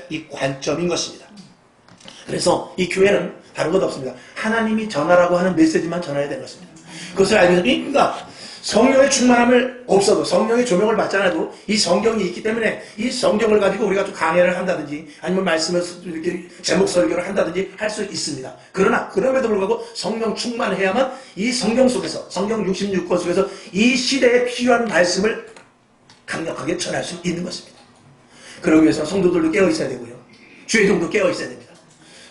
이 관점인 것입니다. 그래서 이 교회는 다른 것 없습니다. 하나님이 전하라고 하는 메시지만 전해야 되는 것입니다. 그것을 알기 위해서, 그러니까 성령의 충만함을 없어도, 성령의 조명을 받지 않아도 이 성경이 있기 때문에 이 성경을 가지고 우리가 좀 강해를 한다든지 아니면 말씀을 이렇게 제목 설교를 한다든지 할 수 있습니다. 그러나 그럼에도 불구하고 성령 충만해야만 이 성경 속에서, 성경 66권 속에서 이 시대에 필요한 말씀을 강력하게 전할 수 있는 것입니다. 그러기 위해서 성도들도 깨어 있어야 되고요. 주의종도 깨어 있어야 됩니다.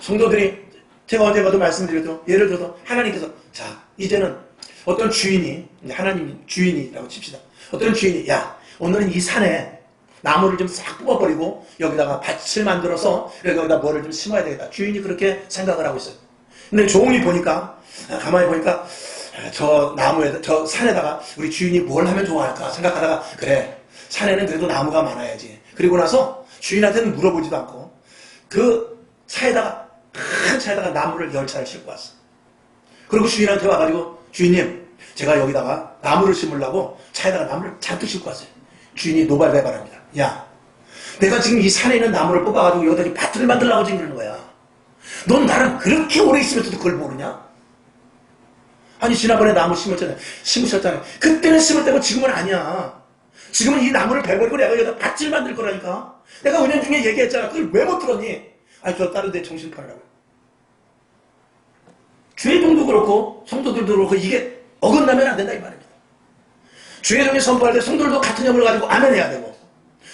성도들이, 제가 언제 봐도 말씀드렸죠. 예를 들어서 하나님께서, 자, 이제는 어떤 주인이, 하나님이 주인이라고 칩시다. 어떤 주인이, 야, 오늘은 이 산에 나무를 좀 싹 뽑아버리고 여기다가 밭을 만들어서 여기다 뭐를 좀 심어야 되겠다. 주인이 그렇게 생각을 하고 있어요. 근데 종이 보니까, 가만히 보니까 저 나무에, 저 산에다가 우리 주인이 뭘 하면 좋아할까 생각하다가, 그래, 산에는 그래도 나무가 많아야지. 그리고 나서 주인한테는 물어보지도 않고 그 차에다가, 큰 차에다가 나무를 10차를 싣고 왔어. 그리고 주인한테 와가지고, 주인님, 제가 여기다가 나무를 심으려고 차에다가 나무를 잔뜩 싣고 왔어요. 주인이 노발대발합니다. 야, 내가 지금 이 산에 있는 나무를 뽑아가지고 여기다 밭을 만들려고 지금 그러는 거야. 넌 나랑 그렇게 오래 있으면서도 그걸 모르냐? 아니, 지난번에 나무 심으셨잖아요. 그때는 심을 때고 지금은 아니야. 지금은 이 나무를 베버리고 내가 여기다 밭을 만들 거라니까. 내가 은연중에 얘기했잖아. 그걸 왜 못 들었니? 아니, 저 다른 데 정신 팔으라고. 주의종도 그렇고 성도들도 그렇고 이게 어긋나면 안 된다 이 말입니다. 주의종이 선포할 때 성도들도 같은 점을 가지고 아멘해야 되고,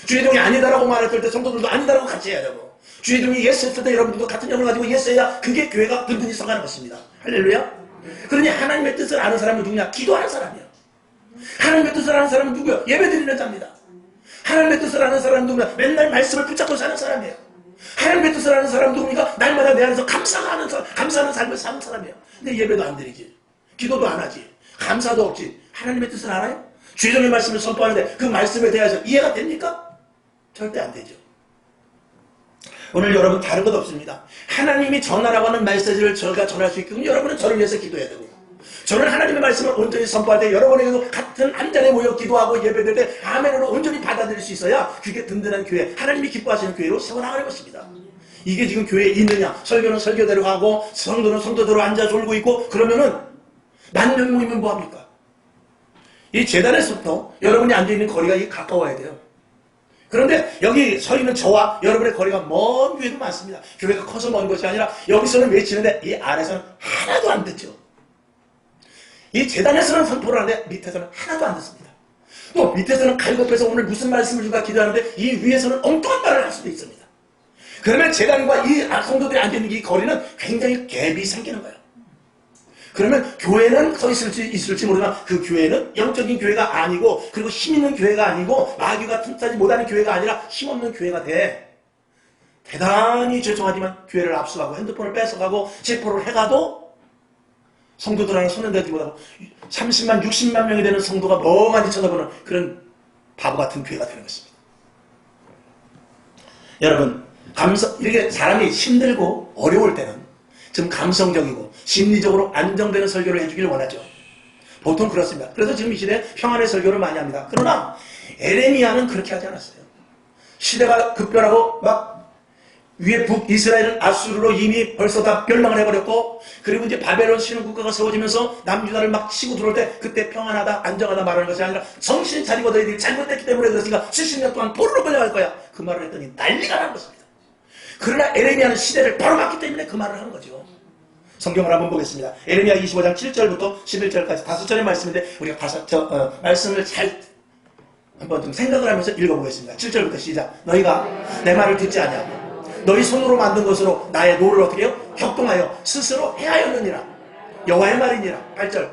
주의종이 아니다라고 말했을 때 성도들도 아니다라고 같이 해야 되고, 주의종이 예스 했을 때 여러분들도 같은 점을 가지고 예스해야 그게 교회가 든든히 서가는 것입니다. 할렐루야. 그러니 하나님의 뜻을 아는 사람은 누구냐? 기도하는 사람이야. 하나님의 뜻을 아는 사람은 누구야? 예배드리는 자입니다. 하나님의 뜻을 아는 사람은 누구냐? 맨날 말씀을 붙잡고 사는 사람이에요. 하나님의 뜻을 아는 사람 누구니까? 날마다 내 안에서 감사하는 삶을 사는 사람이에요. 근데 예배도 안 드리지, 기도도 안 하지, 감사도 없지. 하나님의 뜻을 알아요? 주의종의 말씀을 선포하는데 그 말씀에 대해서 이해가 됩니까? 절대 안 되죠. 오늘 여러분 다른 것 없습니다. 하나님이 전하라고 하는 메시지를 저가 전할 수 있게끔 여러분은 저를 위해서 기도해야 되고, 저는 하나님의 말씀을 온전히 선포할 때 여러분에게도 같은 한 자리에 모여 기도하고 예배될 때 아멘으로 온전히 받아들일 수 있어야 그게 든든한 교회, 하나님이 기뻐하시는 교회로 세워나가는 것입니다. 이게 지금 교회에 있느냐? 설교는 설교대로 하고 성도는 성도대로 앉아 졸고 있고, 그러면은 만명 모이면 뭐합니까? 이 재단에서부터 여러분이 앉아있는 거리가 가까워야 돼요. 그런데 여기 서 있는 저와 여러분의 거리가 먼 교회도 많습니다. 교회가 커서 먼 것이 아니라 여기서는 외치는데 이 아래서는 하나도 안 듣죠. 이 재단에서는 선포를 하는데 밑에서는 하나도 안 듣습니다. 또 밑에서는 갈급해서 오늘 무슨 말씀을 줄까 기도하는데 이 위에서는 엉뚱한 말을 할 수도 있습니다. 그러면 재단과 이 성도들이 앉아있는 이 거리는 굉장히 갭이 생기는 거예요. 그러면 교회는 서 있을지 모르지만 그 교회는 영적인 교회가 아니고, 그리고 힘있는 교회가 아니고, 마귀가 틈타지 못하는 교회가 아니라 힘없는 교회가 돼. 대단히 죄송하지만 교회를 압수하고 핸드폰을 뺏어가고 체포를 해가도 성도들 하나 손에 대지 못하고 30만 60만 명이 되는 성도가 멍하니 쳐다보는 그런 바보 같은 교회가 되는 것입니다. 여러분, 이렇게 사람이 힘들고 어려울 때는 좀 감성적이고 심리적으로 안정되는 설교를 해주길 원하죠. 보통 그렇습니다. 그래서 지금 이 시대에 평안의 설교를 많이 합니다. 그러나 에레미야는 그렇게 하지 않았어요. 시대가 급변하고 막 위에 북이스라엘은 아수르로 이미 벌써 다 멸망을 해버렸고, 그리고 이제 바벨론 신흥 국가가 세워지면서 남유다를 막 치고 들어올 때 그때 평안하다 안정하다 말하는 것이 아니라 정신 차리고 너희들이 잘못됐기 때문에 그랬으니까 70년 동안 포로로 끌려갈 거야, 그 말을 했더니 난리가 난 것입니다. 그러나 에레미야는 시대를 바로 봤기 때문에 그 말을 하는 거죠. 성경을 한번 보겠습니다. 에레미야 25장 7절부터 11절까지 5절의 말씀인데 우리가 말씀을 잘 한번 좀 생각을 하면서 읽어보겠습니다. 7절부터 시작. 너희가 내 말을 듣지 아니하고 너희 손으로 만든 것으로 나의 노를 어떻게 해요? 격동하여 스스로 해하였느니라. 여호와의 말이니라. 8절.